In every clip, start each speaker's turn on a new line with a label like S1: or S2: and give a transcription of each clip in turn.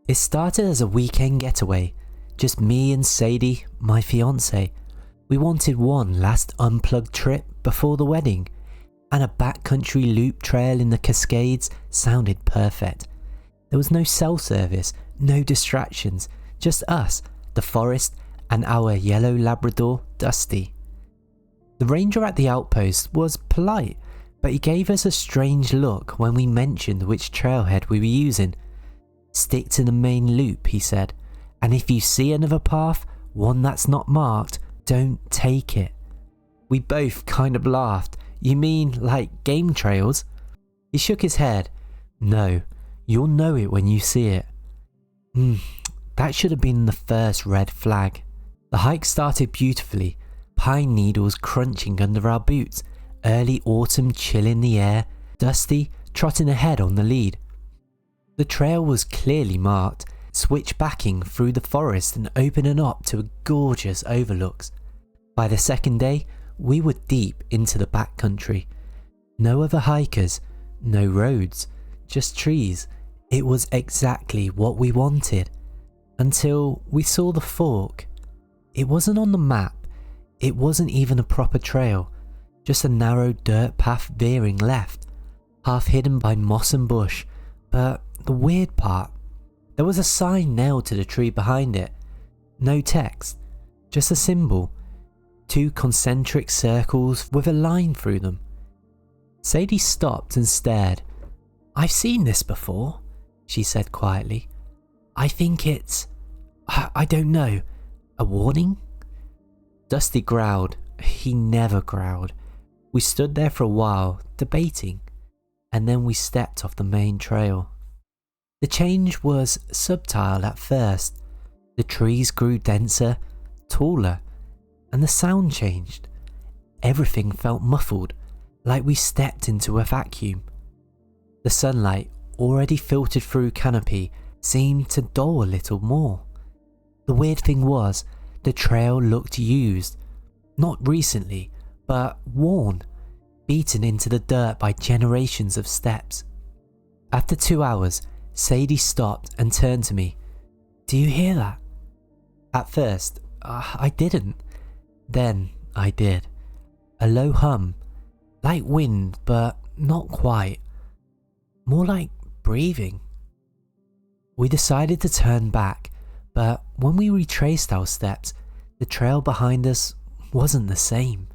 S1: It started as a weekend getaway, just me and Sadie, my fiance. We wanted one last unplugged trip before the wedding, and a backcountry loop trail in the Cascades sounded perfect. There was no cell service, no distractions, just us, the forest, and our yellow Labrador, Dusty. The ranger at the outpost was polite, but he gave us a strange look when we mentioned which trailhead we were using. "Stick to the main loop," he said, "and if you see another path, one that's not marked, don't take it." We both kind of laughed. "You mean like game trails?" He shook his head. "No, you'll know it when you see it." That should have been the first red flag. The hike started beautifully, pine needles crunching under our boots, early autumn chill in the air, Dusty trotting ahead on the lead. The trail was clearly marked, switchbacking through the forest and opening up to gorgeous overlooks. By the second day, we were deep into the backcountry. No other hikers, no roads, just trees. It was exactly what we wanted. Until we saw the fork. It wasn't on the map. It wasn't even a proper trail. Just a narrow dirt path veering left, half hidden by moss and bush. But the weird part, there was a sign nailed to the tree behind it. No text, just a symbol. 2 concentric circles with a line through them. Sadie stopped and stared. "I've seen this before," she said quietly. "I think it's... I don't know, a warning?" Dusty growled. He never growled. We stood there for a while, debating, and then we stepped off the main trail. The change was subtle at first. The trees grew denser, taller, and the sound changed. Everything felt muffled, like we stepped into a vacuum. The sunlight, already filtered through canopy, seemed to dull a little more. The weird thing was, the trail looked used. Not recently, but worn, beaten into the dirt by generations of steps. After 2 hours, Sadie stopped and turned to me. "Do you hear that?" At first, I didn't. Then I did. A low hum, like wind, but not quite. More like breathing. We decided to turn back, but when we retraced our steps, the trail behind us wasn't the same.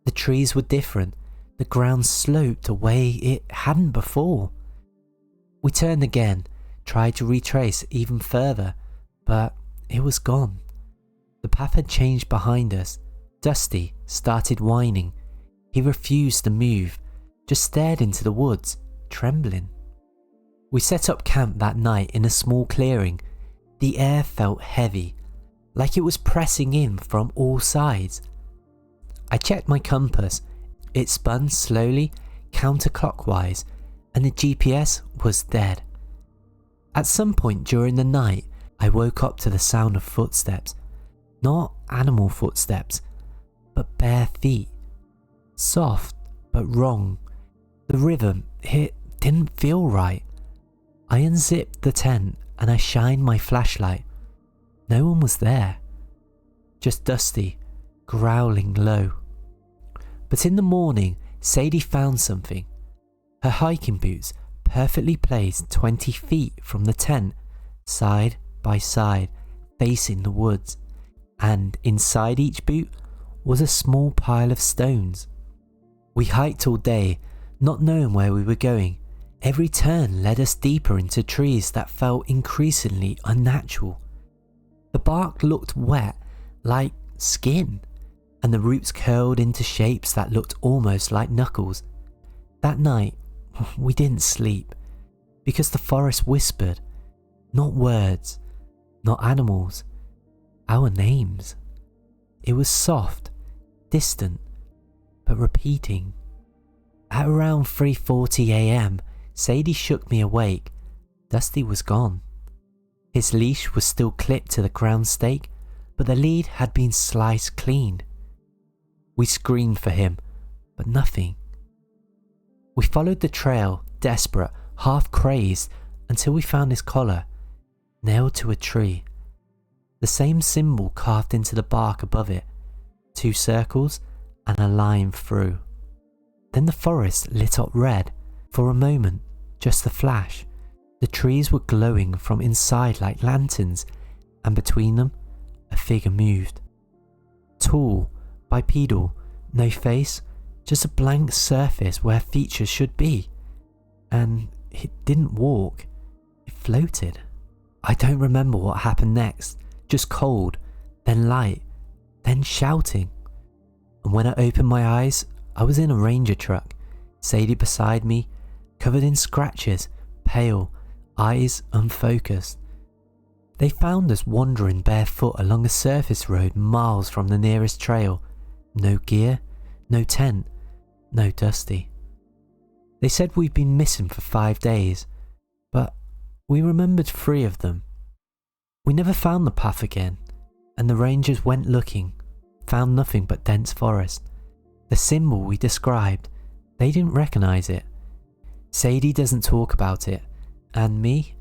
S1: The trees were different. The ground sloped a way it hadn't before. We turned again, tried to retrace even further, but it was gone. The path had changed behind us. Dusty started whining. He refused to move, just stared into the woods, trembling. We set up camp that night in a small clearing. The air felt heavy, like it was pressing in from all sides. I checked my compass. It spun slowly, counterclockwise, and the GPS was dead. At some point during the night, I woke up to the sound of footsteps. Not animal footsteps, but bare feet. Soft, but wrong. The rhythm, it didn't feel right. I unzipped the tent and I shined my flashlight. No one was there. Just Dusty, growling low. But in the morning, Sadie found something. Her hiking boots, perfectly placed 20 feet from the tent, side by side, facing the woods. And inside each boot was a small pile of stones. We hiked all day, not knowing where we were going. Every turn led us deeper into trees that felt increasingly unnatural. The bark looked wet, like skin, and the roots curled into shapes that looked almost like knuckles. That night, we didn't sleep, because the forest whispered, not words, not animals, our names. It was soft, distant, but repeating. At around 3:40 a.m, Sadie shook me awake. Dusty was gone. His leash was still clipped to the ground stake, but the lead had been sliced clean. We screamed for him, but nothing. We followed the trail, desperate, half crazed, until we found his collar. nailed to a tree. The same symbol carved into the bark above it, 2 circles and a line through. Then the forest lit up red. For a moment, just a flash. The trees were glowing from inside like lanterns, and between them, a figure moved. Tall, bipedal, no face, just a blank surface where features should be. And it didn't walk, it floated. I don't remember what happened next, just cold, then light, then shouting. And when I opened my eyes, I was in a ranger truck, Sadie beside me, covered in scratches, pale, eyes unfocused. They found us wandering barefoot along a surface road miles from the nearest trail. No gear, no tent, no Dusty. They said we'd been missing for 5 days, but we remembered 3 of them. We never found the path again, and the rangers went looking, found nothing but dense forest. The symbol we described, they didn't recognise it. Sadie doesn't talk about it, and me?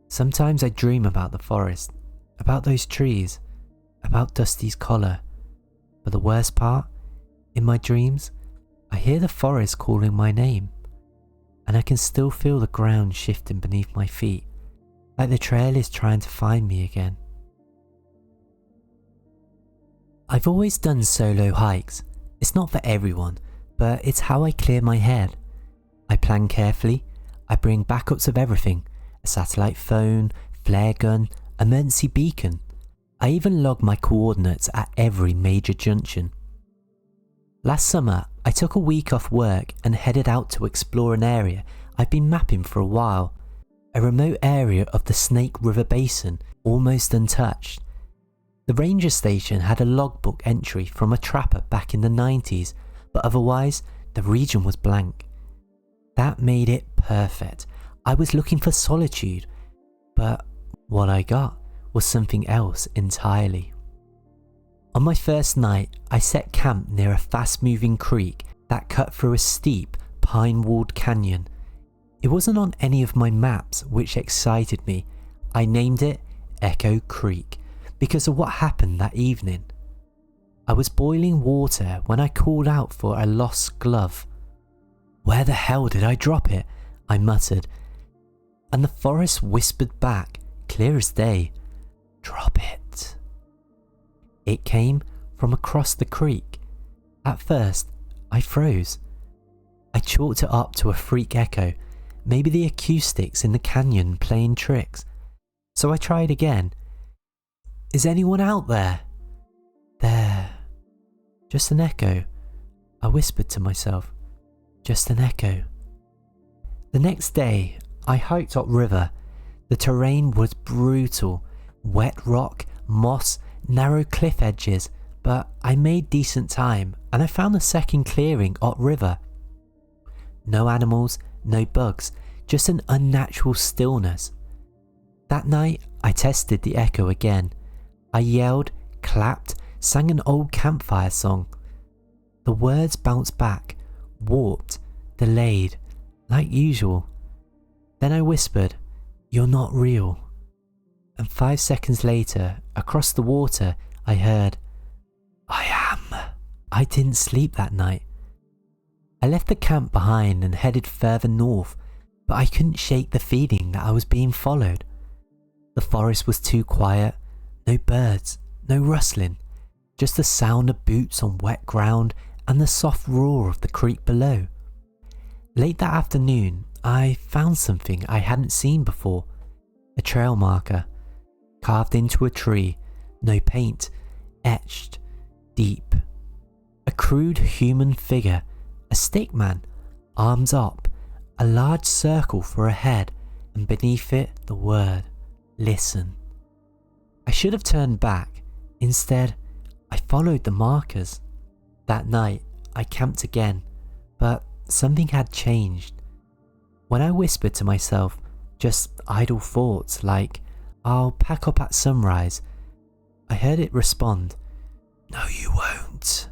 S1: Sometimes I dream about the forest, about those trees, about Dusty's collar. But the worst part, in my dreams, I hear the forest calling my name, and I can still feel the ground shifting beneath my feet, like the trail is trying to find me again. I've always done solo hikes. It's not for everyone, but it's how I clear my head. I plan carefully, I bring backups of everything, a satellite phone, flare gun, emergency beacon. I even log my coordinates at every major junction. Last summer, I took a week off work and headed out to explore an area I've been mapping for a while, a remote area of the Snake River Basin, almost untouched. The ranger station had a logbook entry from a trapper back in the 90s, but otherwise, the region was blank. That made it perfect. I was looking for solitude, but what I got was something else entirely. On my first night, I set camp near a fast-moving creek that cut through a steep, pine-walled canyon. It wasn't on any of my maps, which excited me. I named it Echo Creek because of what happened that evening. I was boiling water when I called out for a lost glove. "Where the hell did I drop it?" I muttered, and the forest whispered back, clear as day, "Drop it." It came from across the creek. At first, I froze. I chalked it up to a freak echo, maybe the acoustics in the canyon playing tricks. So I tried again. "Is anyone out there?" "There." Just an echo, I whispered to myself. Just an echo. The next day, I hiked upriver. The terrain was brutal. Wet rock, moss, narrow cliff edges, but I made decent time and I found a second clearing upriver. No animals, no bugs, just an unnatural stillness. That night, I tested the echo again. I yelled, clapped, sang an old campfire song. The words bounced back, warped, delayed, like usual. Then I whispered, "You're not real." And 5 seconds later, across the water, I heard, "I am." I didn't sleep that night. I left the camp behind and headed further north, but I couldn't shake the feeling that I was being followed. The forest was too quiet, no birds, no rustling, just the sound of boots on wet ground and the soft roar of the creek below. Late that afternoon, I found something I hadn't seen before, a trail marker, carved into a tree, no paint, etched, deep. A crude human figure, a stick man, arms up, a large circle for a head, and beneath it the word, "Listen." I should have turned back. Instead, I followed the markers. That night, I camped again, but something had changed. When I whispered to myself, just idle thoughts like, "I'll pack up at sunrise," I heard it respond, "No, you won't."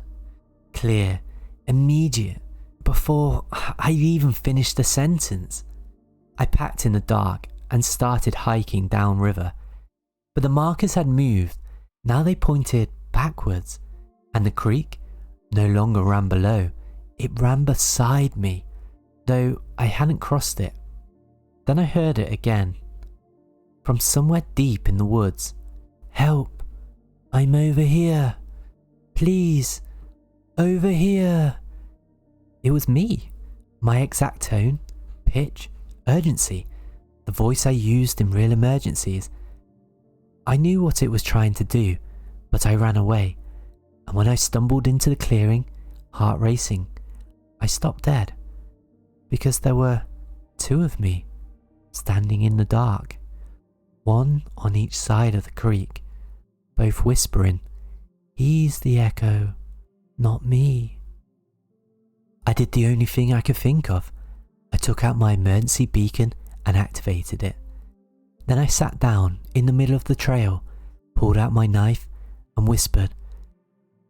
S1: Clear, immediate, before I'd even finished the sentence. I packed in the dark and started hiking downriver. But the markers had moved. Now they pointed backwards, and the creek no longer ran below. It ran beside me, though I hadn't crossed it. Then I heard it again, from somewhere deep in the woods. "Help! I'm over here! Please! Over here!" It was me. My exact tone, pitch, urgency, the voice I used in real emergencies. I knew what it was trying to do, but I ran away, and when I stumbled into the clearing, heart racing, I stopped dead, because there were two of me, standing in the dark, one on each side of the creek, both whispering, "He's the echo, not me." I did the only thing I could think of. I took out my emergency beacon and activated it. Then I sat down in the middle of the trail, pulled out my knife and whispered,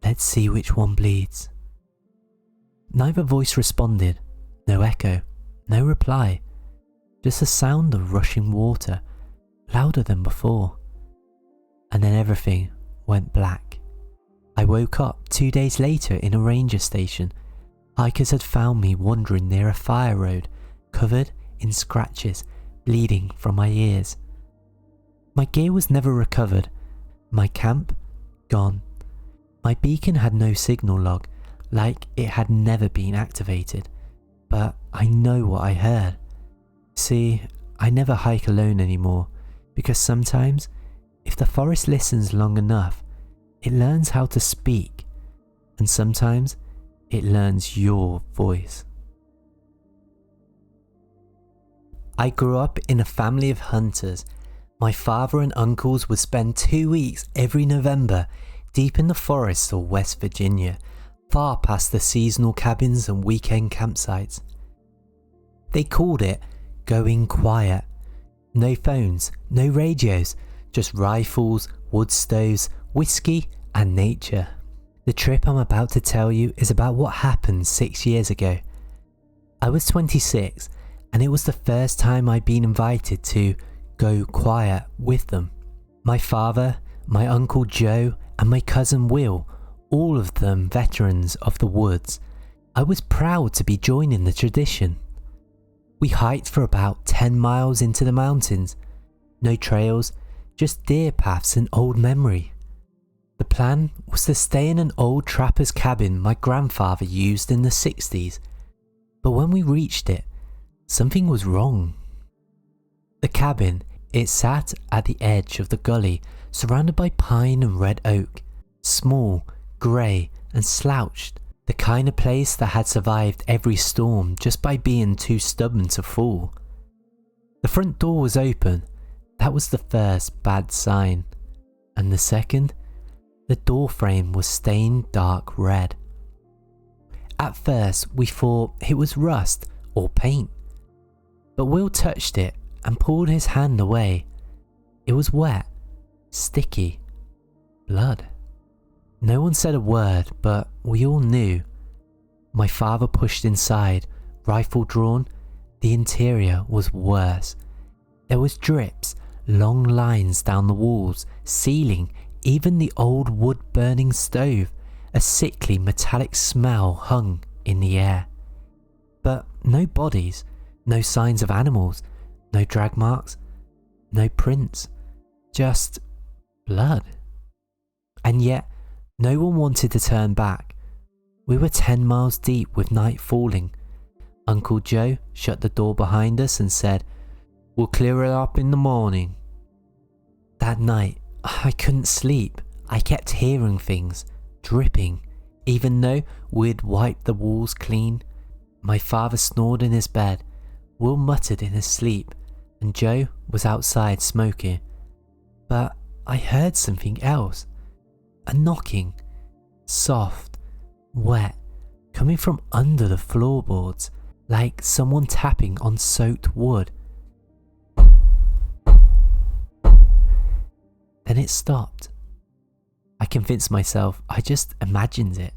S1: "Let's see which one bleeds." Neither voice responded. No echo, no reply, just a sound of rushing water, louder than before. And then everything went black. I woke up 2 days later in a ranger station. Hikers had found me wandering near a fire road, covered in scratches, bleeding from my ears. My gear was never recovered. My camp, gone. My beacon had no signal log, like it had never been activated. But I know what I heard. See, I never hike alone anymore, because sometimes, if the forest listens long enough, it learns how to speak, and sometimes it learns your voice. I grew up in a family of hunters. My father and uncles would spend 2 weeks every November deep in the forests of West Virginia, far past the seasonal cabins and weekend campsites. They called it going quiet. No phones, no radios, just rifles, wood stoves, whiskey and nature. The trip I'm about to tell you is about what happened 6 years ago. I was 26 and it was the first time I'd been invited to go quiet with them. My father, my uncle Joe and my cousin Will, all of them veterans of the woods. I was proud to be joining the tradition. We hiked for about 10 miles into the mountains. No trails, just deer paths and old memory. The plan was to stay in an old trapper's cabin my grandfather used in the 60s. But when we reached it, something was wrong. The cabin, it sat at the edge of the gully, surrounded by pine and red oak. Small, grey and slouched. The kind of place that had survived every storm just by being too stubborn to fall. The front door was open. That was the first bad sign. And the second, the door frame was stained dark red. At first we thought it was rust or paint. But Will touched it and pulled his hand away. It was wet, sticky, blood. No one said a word, but we all knew. My father pushed inside, rifle drawn. The interior was worse. There was drips, long lines down the walls, ceiling, even the old wood-burning stove. A sickly metallic smell hung in the air. But no bodies, no signs of animals, no drag marks, no prints, just blood. And yet, no one wanted to turn back. We were 10 miles deep with night falling. Uncle Joe shut the door behind us and said, "We'll clear it up in the morning." That night, I couldn't sleep. I kept hearing things, dripping, even though we'd wiped the walls clean. My father snored in his bed, Will muttered in his sleep, and Joe was outside smoking. But I heard something else. A knocking, soft, wet, coming from under the floorboards, like someone tapping on soaked wood. Then it stopped. I convinced myself I just imagined it.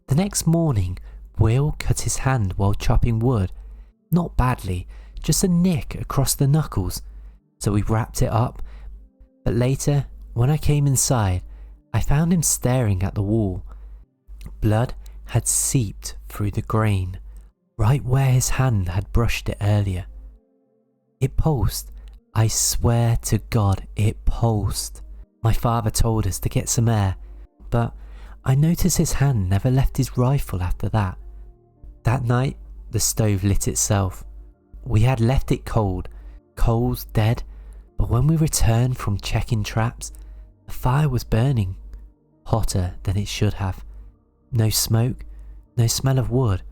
S1: The next morning, Will cut his hand while chopping wood. Not badly, just a nick across the knuckles. so we wrapped it up. But later, when I came inside, I found him staring at the wall. Blood had seeped through the grain, right where his hand had brushed it earlier. It pulsed. I swear to God, it pulsed. My father told us to get some air, but I noticed his hand never left his rifle after that. That night, the stove lit itself. We had left it cold, coals dead, but when we returned from checking traps, the fire was burning, hotter than it should have. No smoke, no smell of wood,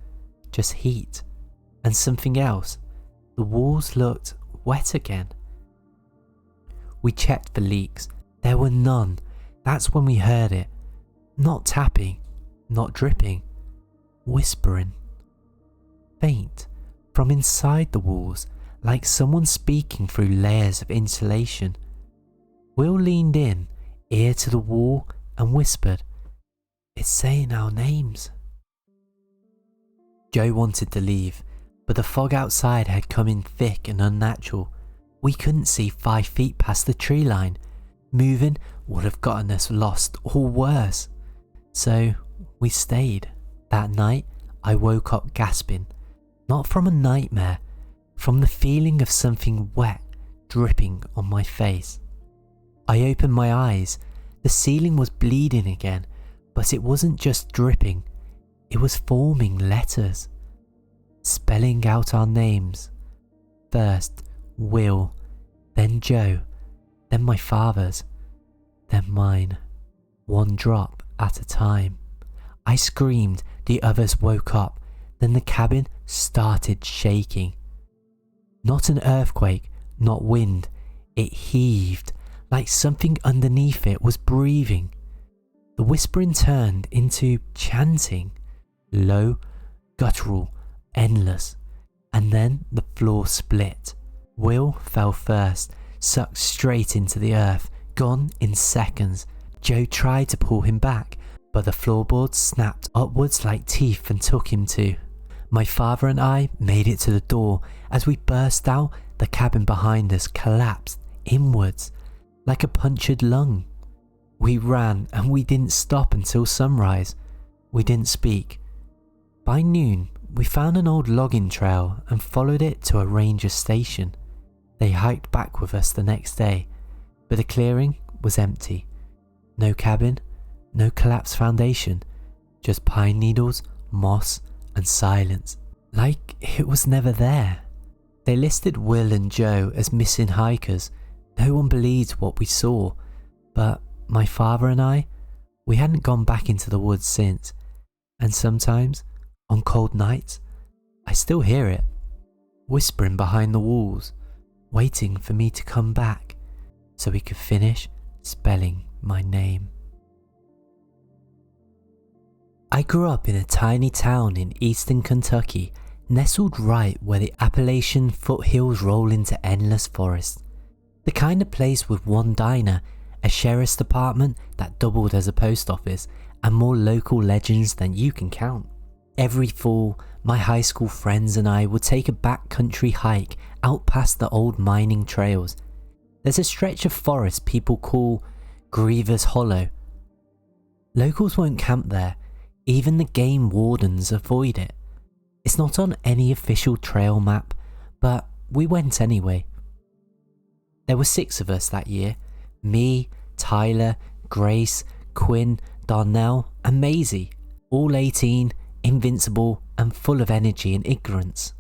S1: just heat, and something else. The walls looked wet again. We checked for leaks. There were none. That's when we heard it. Not tapping, not dripping, whispering. Faint, from inside the walls, like someone speaking through layers of insulation. Will leaned in, ear to the wall, and whispered, "It's saying our names." Joe wanted to leave, but the fog outside had come in thick and unnatural. We couldn't see 5 feet past the tree line. Moving would have gotten us lost or worse. So we stayed. That night, I woke up gasping, not from a nightmare, from the feeling of something wet dripping on my face. I opened my eyes. The ceiling was bleeding again, but it wasn't just dripping. It was forming letters, spelling out our names. First, Will, then Joe, then my father's, then mine. One drop at a time. I screamed, the others woke up, then the cabin started shaking. Not an earthquake, not wind. It heaved, like something underneath it was breathing. The whispering turned into chanting, low, guttural, endless, and then the floor split. Will fell first, sucked straight into the earth, gone in seconds. Joe tried to pull him back, but the floorboards snapped upwards like teeth and took him too. My father and I made it to the door. As we burst out, the cabin behind us collapsed inwards, like a punctured lung. We ran and we didn't stop until sunrise. We didn't speak. By noon, we found an old logging trail and followed it to a ranger station. They hiked back with us the next day, but the clearing was empty. No cabin, no collapsed foundation, just pine needles, moss, and silence, like it was never there. They listed Will and Joe as missing hikers. No one believed what we saw, but my father and I, we hadn't gone back into the woods since, and sometimes, on cold nights, I still hear it, whispering behind the walls, waiting for me to come back so he could finish spelling my name. I grew up in a tiny town in eastern Kentucky, nestled right where the Appalachian foothills roll into endless forest. The kind of place with one diner, a sheriff's department that doubled as a post office, and more local legends than you can count. Every fall, my high school friends and I would take a backcountry hike out past the old mining trails. There's a stretch of forest people call Griever's Hollow. Locals won't camp there. Even the game wardens avoid it. It's not on any official trail map, but we went anyway. There were 6 of us that year. Me, Tyler, Grace, Quinn, Darnell, and Maisie. All 18, invincible, and full of energy and ignorance.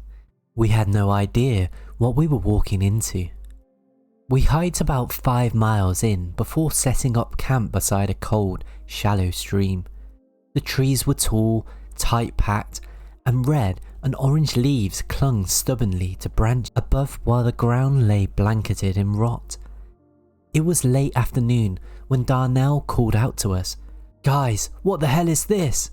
S1: We had no idea what we were walking into. We hiked about 5 miles in before setting up camp beside a cold, shallow stream. The trees were tall, tight-packed, and red and orange leaves clung stubbornly to branches above while the ground lay blanketed in rot. It was late afternoon when Darnell called out to us, "Guys, what the hell is this?"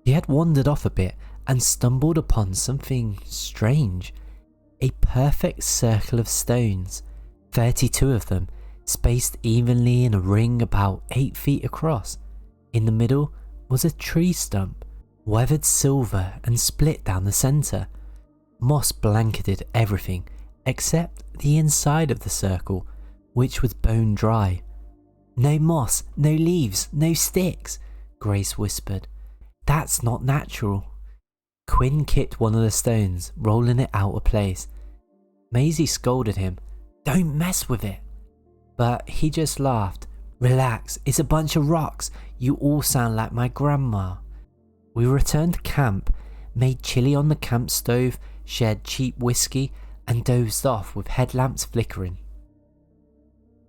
S1: He had wandered off a bit and stumbled upon something strange. A perfect circle of stones, 32 of them, spaced evenly in a ring about 8 feet across. In the middle was a tree stump, weathered silver and split down the centre. Moss blanketed everything, except the inside of the circle, which was bone dry. "No moss, no leaves, no sticks," Grace whispered. "That's not natural." Quinn kicked one of the stones, rolling it out of place. Maisie scolded him, "Don't mess with it." But he just laughed. "Relax, it's a bunch of rocks. You all sound like my grandma." We returned to camp, made chili on the camp stove, shared cheap whiskey, and dozed off with headlamps flickering.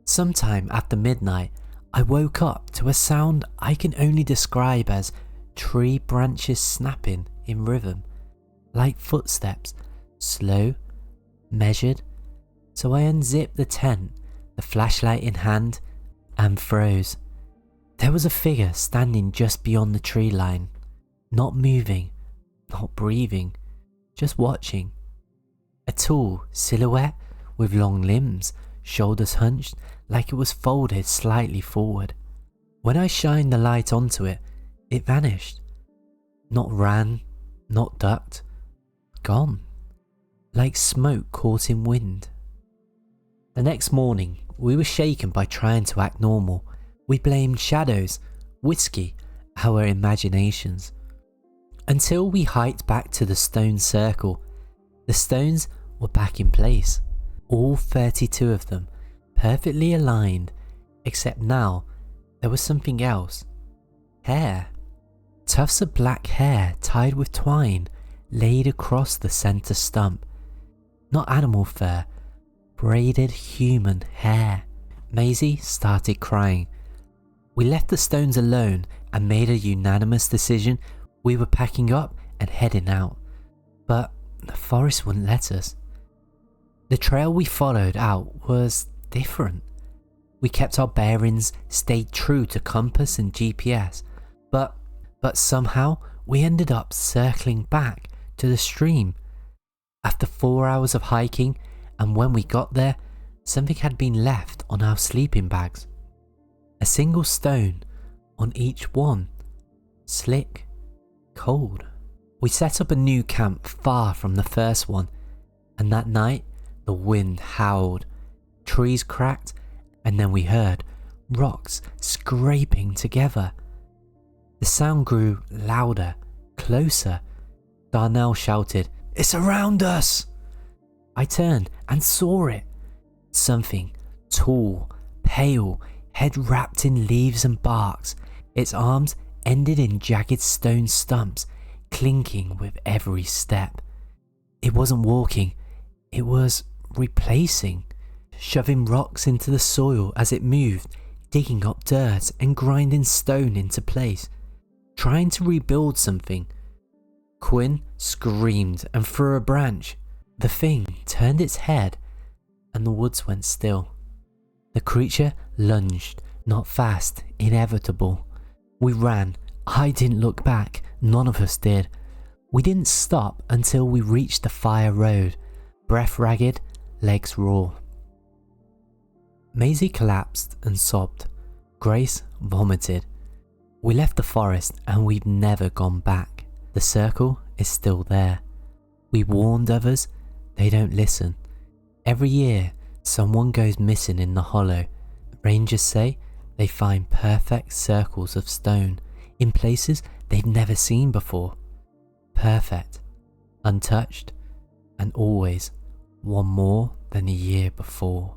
S1: Sometime after midnight, I woke up to a sound I can only describe as tree branches snapping in rhythm, like footsteps, slow, measured. So I unzipped the tent, the flashlight in hand, and froze. There was a figure standing just beyond the tree line, not moving, not breathing, just watching. A tall silhouette with long limbs, shoulders hunched like it was folded slightly forward. When I shined the light onto it, it vanished. Not ran, not ducked, gone, like smoke caught in wind. The next morning, we were shaken by trying to act normal. We blamed shadows, whiskey, our imaginations. Until we hiked back to the stone circle. The stones were back in place, all 32 of them, perfectly aligned, except now there was something else. Hair. Tufts of black hair tied with twine laid across the center stump. Not animal fur, braided human hair. Maisie started crying. We left the stones alone and made a unanimous decision we were packing up and heading out. But the forest wouldn't let us. The trail we followed out was different. We kept our bearings, stayed true to compass and GPS, but somehow we ended up circling back to the stream. After 4 hours of hiking, and when we got there, something had been left on our sleeping bags. A single stone on each one, slick, cold. We set up a new camp far from the first one, and that night the wind howled, trees cracked, and then we heard rocks scraping together. The sound grew louder, closer. Darnell shouted, "It's around us!" I turned and saw it. Something tall, pale, head wrapped in leaves and barks. Its arms ended in jagged stone stumps, clinking with every step. It wasn't walking, it was replacing, shoving rocks into the soil as it moved, digging up dirt and grinding stone into place, trying to rebuild something. Quinn screamed and threw a branch. The thing turned its head and the woods went still. The creature lunged, not fast, inevitable. We ran. I didn't look back. None of us did. We didn't stop until we reached the fire road, breath ragged, legs raw. Maisie collapsed and sobbed. Grace vomited. We left the forest and we've never gone back. The circle is still there. We warned others, they don't listen. Every year, someone goes missing in the hollow. Rangers say they find perfect circles of stone in places they've never seen before. Perfect, untouched, and always one more than the year before.